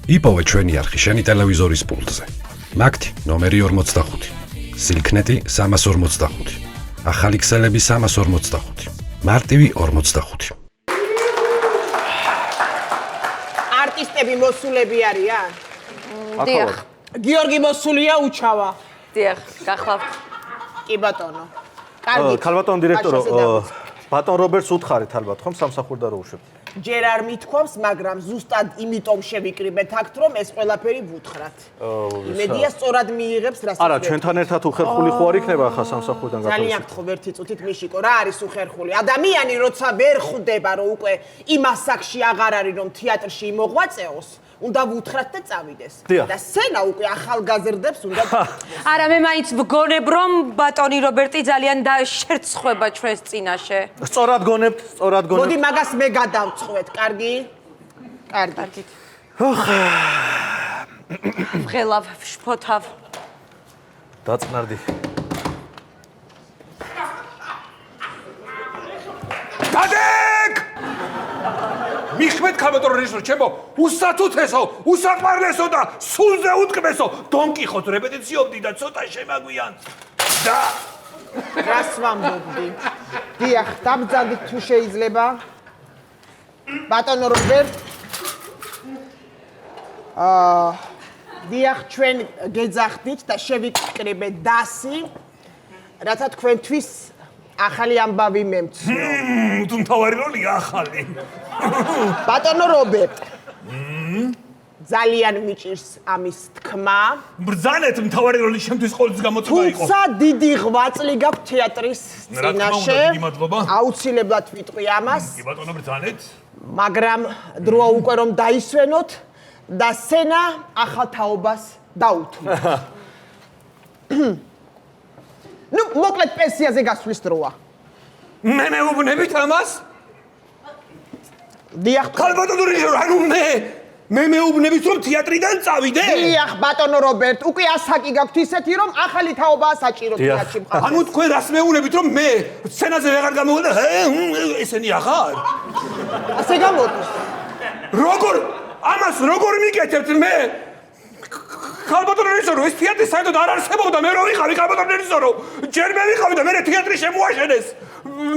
იპოვე ჩვენი არხი შენი ტელევიზორის პულტზე. მაგთი ნომერი 45, სილქნეტი 345, ახალი ქსელები 345, მარტივი 45. არტისტები მოსულები არიან? დიახ. გიორგი მოსულია უჩავა. დიახ, გახლავთ. კი ბატონო. კარგი. ქალბატონ დირექტორო, ბატონ რობერტს უთხარით ალბათ, ხომ სამსახურდა რო უშვებთ. ჯერ არ მithქვამს, მაგრამ ზუსტად იმიტომ შევიკრიბეთ აქ, რომ ეს ყველაფერი ვუთხრათ. იმედია სწორად მიიღებს, რასაც არა, ჩვენთან ერთად უხერხული ხო არ იქნება ახლა სამსახურიდან ძალიან გათავისუფლება. გთხოვ ერთი წუთით მიშიკო, რა არის უხერხული? ადამიანი როცა ვერ ხვდება, რომ უკვე იმ ასაკში აღარ არის, რომ თეატრში იმოღვაწეოს, უნდა ვუთხრათ და წავიდეს. და სცენა უკვე ახალგაზრდებს უნდა არა, მე მაინც ვგონებ, რომ ბატონი რობერტი ძალიან შეერცხება ჩვენს წინაშე. სწორად გონებთ, სწორად გონებთ. მოდი მაგას მე გადავწყვეთ, კარგი? კარგი. ვღელავ, ვშფოთავ. დაწნარდი. გადეკ! მიხმეთ ქალბატონ რეჟისორ, ჩემო, უსათუთესო, უსაყვარლესო და სულზე უტკბესო, დონ კიხოთ რეპეტიციობდი და ცოტა შემაგვიანთ. და რას ვამბობდი? დიახ, დაბძანდით თუ შეიძლება. ბატონო რობერტ. დიახ, ჩვენ გეძახდით და შევიკრიბეთ დასი, რათა თქვენთვის ახალი ამბავი მემცნო. თუ მთავარი როლია ახალი. ბატონო რობერტ. ძალიან მიჭირს ამის თქმა. ბრძანეთ მთავარი როლის შემთვის ყოველთვის გამოწვევა იყო. თუმცა დიდი ღვაწლი გაქვთ თეატრის წინაშე. დიდი მადლობა. აუცილებლად ვიტყვი ამას. კი ბატონო ბრძანეთ. მაგრამ დროა უკვე რომ დაისვენოთ და სცენა ახალ თაობას დაუთმოთ. ნუ მოკლედ პენსიაზე გასვლის დროა. მე მეუბნებით ამას? დიახ, ქალბატონო რეჟისორ, ანუ მე მეუბნებით რომ თეატრიდან წავიდე? დიახ, ბატონო რობერტ, უკვე ასაკი გაქვთ ისეთი რომ ახალი თაობაა საჭირო თეატრში მყავს. ანუ თქვენ რას მეუბნებით რომ მე სცენაზე ვეღარ გამოვიდა? ესენი აღარ? ასე გამოდის. ამას როგორ მიკეთებთ მე? ქალბატონო რეჟისორო, ეს თეატრი საერთოდ არ არსებობდა, მე რო ვიყავი ქალბატონო რეჟისორო, ჯერ მე ვიყავი და მე თეატრი შემოაშენეს.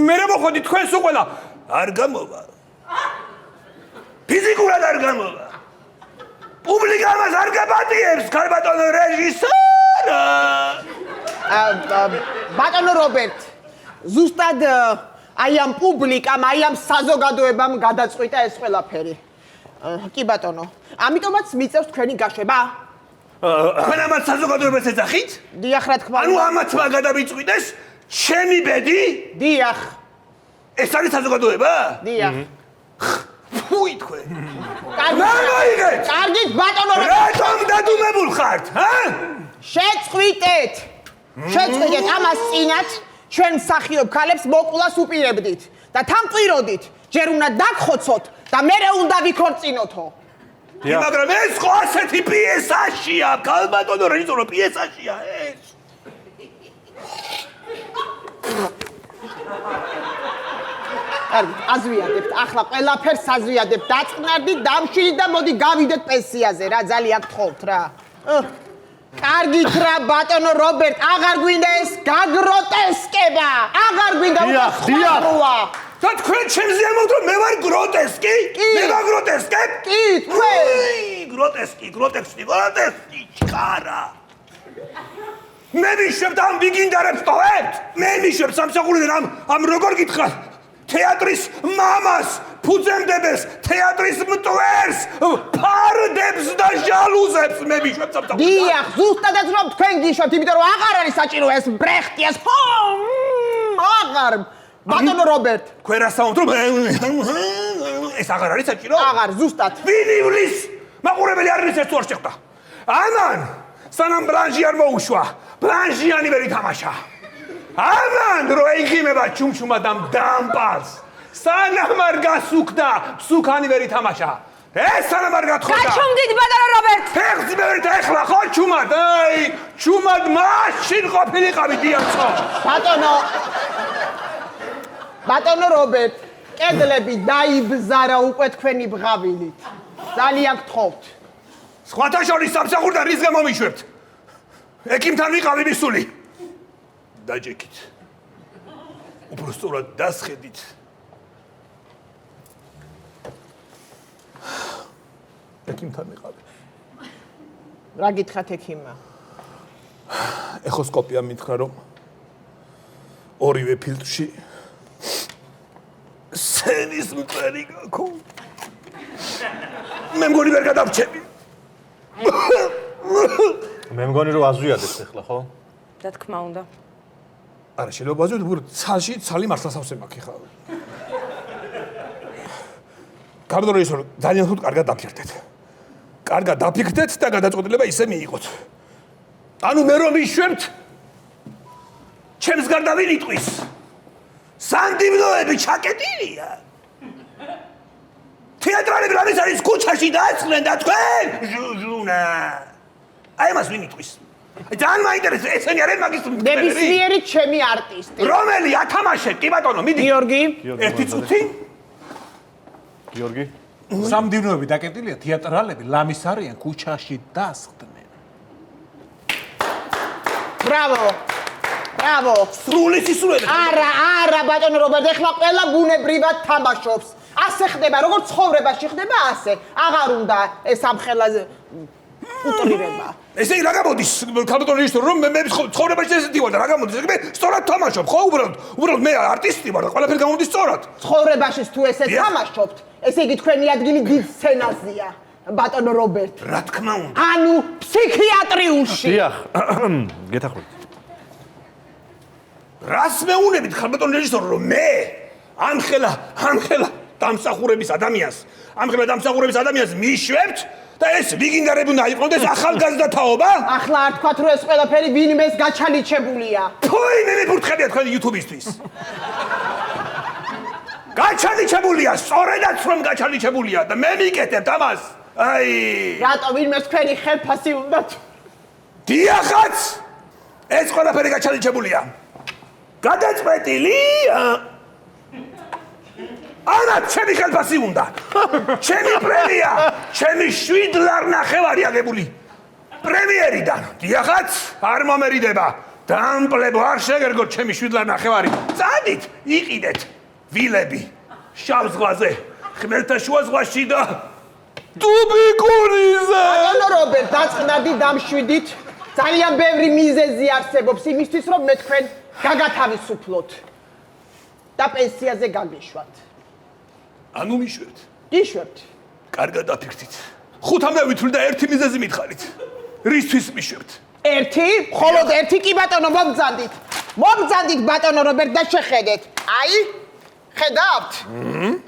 მე მოხდი თქვენს უყველა. არ გამოვა. ფიზიკურად არ გამოვა. პუბლიკა მას არ გაპატიებს, ქალბატონო რეჟისორო. ბატონო რობერტ, ზუსტად აი ამ პუბლიკამ, აი ამ საზოგადოებამ გადაწყვიტა ეს ყველაფერი. კი ბატონო, ამიტომაც მიწევს თქვენი გაშვება. თქვენ ამათ საზოგადოებას ეძახით? დიახ, რა თქმა ანუ ამათმა გადავიწყვიტეს ჩემი ბედი? დიახ. ეს არის საზოგადოება? დიახ. ფუი თქვენ. კარგით, ბატონო რობერტ. რატომ დადუმებულ ხართ, ჰა? შეწყვიტეთ. შეწყვიტეთ ამას წინათ ჩვენ მსახიობ ქალებს მოყვლას უპირებდით და თამყვიროდით. ჯერ უნდა დაგხოცოთ და მერე უნდა ვიქორწინოთო. მაგრამ ეს ხო ასეთი პიესაშია, ქალბატონო რეჟისორო, პიესაშია ეს. კარგი, აზვიადებთ, ახლა ყველაფერს აზვიადებთ, დაწყნარდით, დამშვიდით და მოდი გავიდეთ პენსიაზე რა, ძალიან გთხოვთ რა. კარგით რა, ბატონო რობერტ, აღარ გვინდა ეს გაგროტესკება, აღარ გვინდა სხვა როა. და თქვენ ჩემზე ამბობთ რომ მე ვარ გროტესკი? მე ვარ გროტესკებ? კი, თქვენ. გროტესკი, ჩქარა. მე ვიშვებთ ამ ვიგინდარებს ტოვებთ? მე ვიშვებ სამსახურიდან ამ როგორ გითხრათ? თეატრის მამას, ფუძემდებელს, თეატრის მტვერს, ფარდებს და ჟალუზებს მე ვიშვებ სამსახურიდან. დიახ, ზუსტადაც რომ თქვენ გიშვებთ, იმიტომ რომ აღარ არის საჭირო ეს ბრეხტი, ეს აღარ. ბატონო რობერტ, თქვენ რას ამბობთ რომ ეს აღარ არის საჭირო? აღარ, ზუსტად. ვინ ივლის? მაყურებელი არ არის ეს თუ არ შეხვდა. ამან სანამ ბრანჟი არ მოუშვა, ბრანჟიანი ვერ ითამაშა. ამან რო ეღიმება ჩუმჩუმად ამ დამპალს, სანამ არ გასუქდა, სუქანი ვერ ითამაშა. ეს სანამ არ გათხოვდა. გაჩუმდით ბატონო რობერტ. ფეხს მივერით ახლა ხო ჩუმად? აი, ჩუმად მაშინ ყოფილიყავი დიახო. ბატონო რობერტ, კედლები დაიბზარა უკვე თქვენი ბღავილით. ძალიან გთხოვთ. სხვათა შორის სამსახურიდან რის გამო მიშვებთ? ექიმთან ვიყავი მისული. დაჯექით. უბრალოდ დასხედით. ექიმთან ვიყავი. რა გითხრათ ექიმმა? ეხოსკოპია მითხრა რომ ორივე ფილტრში სენის მწერი გაქვს. მე მგონი ვერ გადავრჩები. მე მგონი რომ აზვიადებს ახლა, ხო? რა თქმა უნდა. არა, შეიძლება ვაზვიოთ, უბრალოდ ცალი მართლა სავსე მაქვს ხა. გარდა ის რომ ძალიან ხუთ კარგად დაფიქრდეთ. კარგად დაფიქრდეთ და გადაწყვეტილება ისე მიიღოთ. ანუ მე რომ მიშვებთ ჩემს გარდა ვინ იტყვის? სანდიმნოები ჩაკეტილია. თეატრალები რამის არის ქუჩაში დააწყდნენ და თქვენ ჟუჟუნა. აი მას ვინ იტყვის? ძალიან მაინტერესებს ესენი არიან მაგის ნებისმიერი ჩემი არტისტი. რომელი ათამაშე? კი ბატონო, მიდი. გიორგი. ერთი წუთი? გიორგი? სამდივნოები დაკეტილია, თეატრალები ლამის არიან ქუჩაში დასხდნენ. ბრავო. ბრავო. სრული სისულელე. არა, ბატონო რობერტ, ეხლა ყველა ბუნებრივად თამაშობს. ასე ხდება, როგორც ცხოვრებაში ხდება, ასე. აღარ უნდა ეს ამხელაზე უტრირება. ესე იგი რა გამოდის? ქალბატონ რეჟისორი რომ მე ცხოვრებაში ესეთი ვარ და რა გამოდის? მე სწორად თამაშობ, ხო? უბრალოდ მე არტისტი ვარ და ყველაფერი გამოდის სწორად. ცხოვრებაში თუ ესე თამაშობთ, ესე იგი თქვენი ადგილი დიდ სცენაზეა, ბატონო რობერტ. რა თქმა უნდა. ანუ ფსიქიატრიულში. დიახ. გეთახმებით. რას მეუნებით ქალბატონ რეჟისორი რომ მე ამხელა დამსახურების ადამიანს მიშვებთ და ეს ვიგინგარები უნდა იყონდეს ახალგაზრდათაობა? ახლა არ თქვათ რომ ეს ყველაფერი ვინმეს გაჩალიჩებულია. თუი მე მიფურთხებია თქვენი YouTube-ისთვის. გაჩალიჩებულია, სწორედაც რომ გაჩალიჩებულია და მე მიკეთებ ამას. აი, რატო ვინმეს თქვენი ხელფასი უნდათ? დიახაც! ეს ყველაფერი გაჩალიჩებულია. გადაწყვეტილი? არა, ჩემი ხელფასი უნდა. ჩემი პრემია, ჩემი 7 ლარნახევარი აგებული. პრემიერიდან. დიახაც, არ მომერიდება. დამპლებო არ შეგერგოთ ჩემი 7 ლარნახევარი. წადით, იყიდეთ. ვილები შავ ზღვაზე, ხმელთაშუა ზღვაში და ტუბიკურიზე. ბატონო რობერტ, დაწყნარდი დამშვიდით. ძალიან ბევრი მიზეზი არსებობს იმისთვის, რომ მე თქვენ გაგათავისუფლოთ და პენსიაზე გაგეშვათ. ანუ მიშვებთ. გიშვებთ. კარგად დაფიქრდით. 5-მდე ვითვლი და ერთი მიზეზი მითხარით. რისთვის მიშვებთ? ერთი? მხოლოდ ერთი კი ბატონო, მომგზავნით. მომგზავნით ბატონო რობერტ და შეხედეთ. აი, ხედავთ?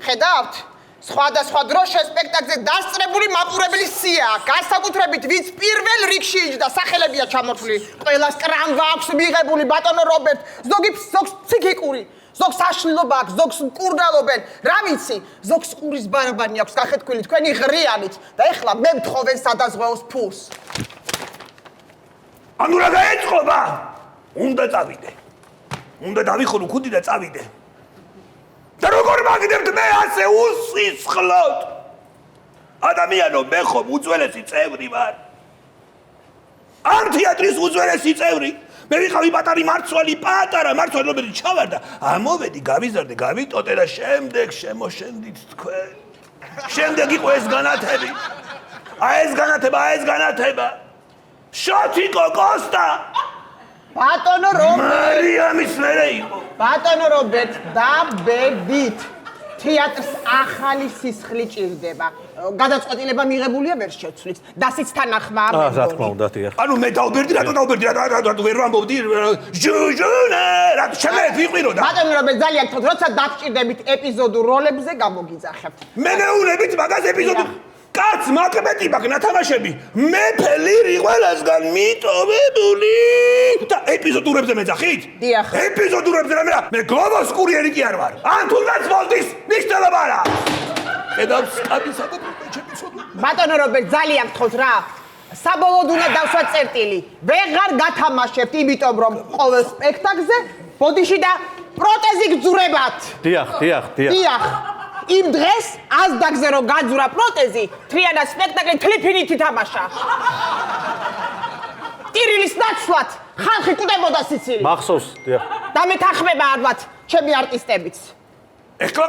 ხედავთ? სხვადასხვა დროს სპექტაკლზე დასწრებული მაყურებელი სია. განსაკუთრებით ვინც პირველ რიგში იჯდა, სახელებია ჩამოთვლილი. ყველას კრამვა აქვს მიღებული ბატონო რობერტ. ზოგს ფსიქიკური, ზოგს საშლილობა აქვს, ზოგს მკურნალობენ. რა ვიცი, ზოგს ყურის ბარაბანი აქვს გახეთქვილი თქვენი ღრიანით და ეხლა მე მთხოვენ სადაზღვეოს ფულს. ანუ რა გაეწყობა? უნდა წავიდე. უნდა დავიხორო ქუდი და წავიდე. და როგორ მაგდებთ მე ასე უსისხლოდ? ადამიანო, მე ხომ უძველესი წევრი ვარ. ამ თეატრის უძველესი წევრი. მე ვიყავი პატარა მარცვალი რომელი ჩავარ და ამოვედი, გავიზარდე, გავიტოტე და შემდეგ შემოშენდით თქვენ. შემდეგ იყო ეს განათები. ეს განათება. შოთიკო კოსტა. ბატონო რობერტ. მარიამის მერე იყო. ბატონო რობერტ, დაბედით. თეატრს ახალი სისხლი ჭირდება. გადაწყვეტილება მიღებულია ვერ შევცვლით. დასიც თანახმა არ რა თქმა უნდა, დიახ. ანუ მე დავბერდი, რატო ვერ ვამბობდი? ჟუჟუნა, რატო შემერეთ ვიყვირო და ბატონო რობერტ, ძალიან გთხოვთ, როცა დაგჭირდებით ეპიზოდურ როლებზე გამოგიძახებთ. მე მეუნებით მაგას ეპიზოდი. კაც მაკბეტი მაგ ნათამაშები. მეფე ლირი ყველასგან მიტოვებული. და ეპიზოდურებზე მეძახით? დიახ. ეპიზოდურებზე რა მე გლობოს კურიერი კი არ ვარ. ან თუნდაც ვოლტის ნიშნულობა არა. ედავს კაბისა და ეპიზოდური. ბატონო რობერტ, ძალიან გთხოვთ რა. საბოლოოდ უნდა დავსვათ წერტილი. ვეღარ გათამაშებთ, იმიტომ რომ ყოველ სპექტაკლზე ბოდიში და პროტეზი გძურებათ. დიახ. დიახ. იმ დღეს აზდაგზე რომ გაძურა პროტეზი, თრიანა სპექტაკლი თლიფინით ითამაშა. ტირილის ნაცვლად ხალხი კვდებოდა სიცილი. მახსოვს, დიახ. და მეთანხმება ალბათ ჩემი არტისტებიც. ეხლა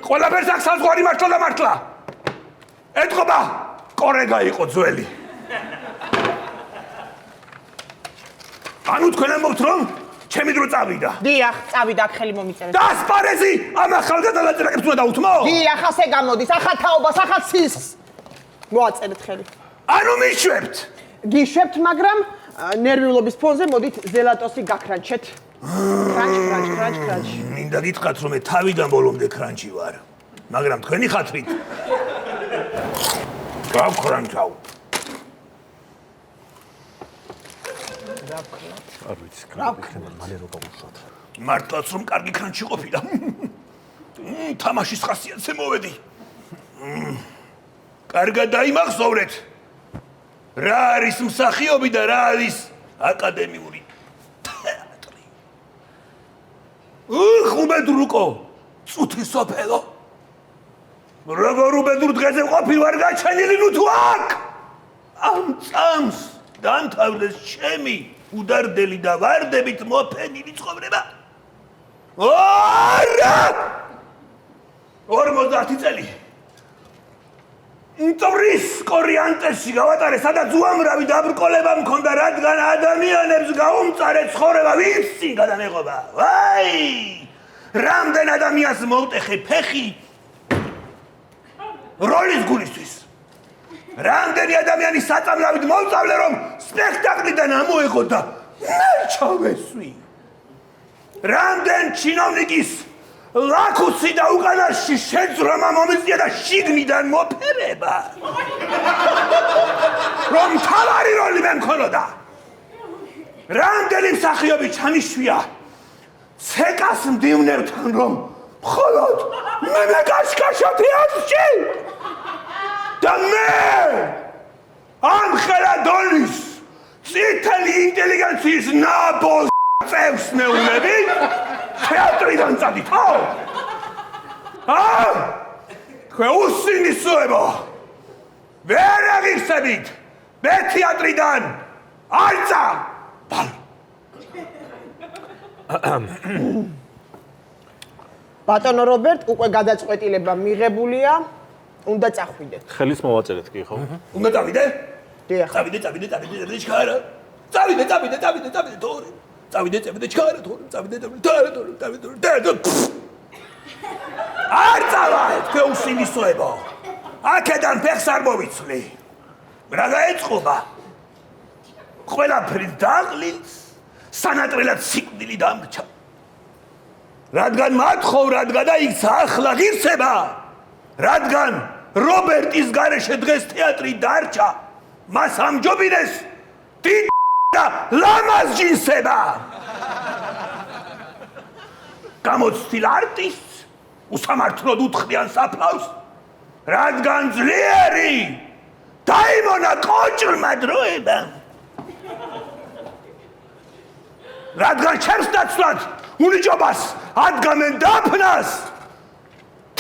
ყველაფერს აქ საზღვარი მართლა და მართლა. ეთყობა, კორეგა იყო ძველი. ანუ თქვენ ამბობთ რომ ჩემი დრო წავიდა. დიახ, წავიდა აქ ხელი მომიწერეთ. და ასპარეზი ამ ახალ გადალაწერაკებს უნდა დაუთმო? დიახ, ასე გამოდის, ახალ თაობას, ახალ ცისს. მოაწერეთ ხელი. ანუ მიშვებთ. გიშვებთ, მაგრამ ნერვიულობის ფონზე მოდით ზელატოსი გაქრანჩეთ. კრანჩ. მინდა გითხრათ რომ მე თავიდან ბოლომდე კრანჩი ვარ. მაგრამ თქვენი ხათრით გავკრანჩავ. არ ვიცი, კრანჩი მალე რო გავუშვათ. მართლაც რომ კარგი კრანჩი ყოფილა. თამაშის ხასიათზე მოვედი. კარგად დაიმახსოვრეთ. რა არის მსახიობი და რა არის აკადემიური თეატრი. უბედრუკო, წუთი სოფელო. როგორ უბედურ დღეზე ყოფილ ვარ გაჩენილი ნუ თუ აქ. ამ წამს დამთავრდეს ჩემი უდარდელი და ვარდებით მოფენილი ცხოვრება. არა! 50 წელი. ტურის კორიანტესში გავატარე, სადაც უამრავი დაბრკოლება მქონდა, რადგან ადამიანებს გაუმწარე ცხოვრება ვიცი გადანეღობა. ვაი! რამდენ ადამიანს მოვტეხე ფეხი როლის გულისთვის. რამდენი ადამიანი საწამლავით მოვწავლე, რომ სპექტაკლიდან ამოეღო და მე ჩავესვი. რამდენ ჩინოვნიკის ლაქუსი და უკანასში შეძრომა მომიწია და შიგნიდან მოფერება. რომ თავარი როლი მე მქონოდა. რამდენი მსახიობი ჩამიშვია ცეკას მდივნებთან, რომ მხოლოდ მე მეკაშკაშა თეატრში. და მე ამ ხელადონის წითელი ინტელიგენციის ნაბოლ წევს მეუნებით თეატრიდან წადითო? თქვენ უსინისოებო, ვერ აღიხსებით, მე თეატრიდან არ წავ. ბატონო რობერტ, უკვე გადაწყვეტილება მიღებულია, უნდა წახვიდეთ. ხელის მოვაწერეთ კი, ხო? უნდა წავიდე? დიახ. წავიდე, ჩქარა. წავიდე, თორე. წავიდე, ჩქარა, თორე. წავიდე. არ წავარ, თქვენ უსინისოებო. აქედან ფეხს არ მოვიცვლი. რა გაეწყობა? ყველაფერი დაღლილს, სანატრელად სიკვდილი დამრჩა. რადგან მათხოვრად გადაიქცა ახლა ღირსება, რადგან რობერტის გარეშე დღეს თეატრი დარჩა, მას ამჯობინეს დიდ და ლამაზ ჯინსება. გამოცდილ არტისტს უსამართლოდ უთხრიან საფლავს, რადგან ძლიერი დაიმონა კოჭრმა დროებამ. რადგან ჩემს ნაცვლად უნიჭობას ადგამენ დაფნას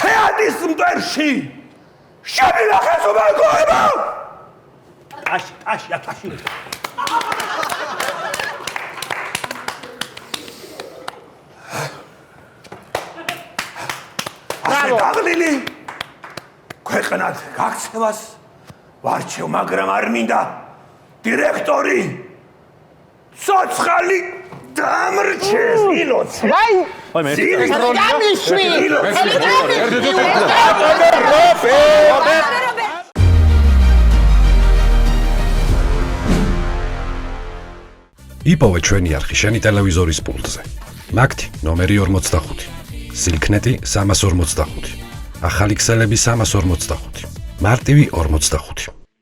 თეატრის მტვერში. შემილახეს უმარგოება. ტაში. ასე დაღლილი ქვეყნად გაქცევას ვარჩევ, მაგრამ არ მინდა დირექტორი ცოცხალი დამრჩეს. ილოცე. ვაი! მე გამიშვი! იპოვე ჩვენი არხი შენი ტელევიზორის პულტზე. მაგთი ნომერი 45. სილქნეტი 345. ახალი ქსელები 345. მარტივი 45.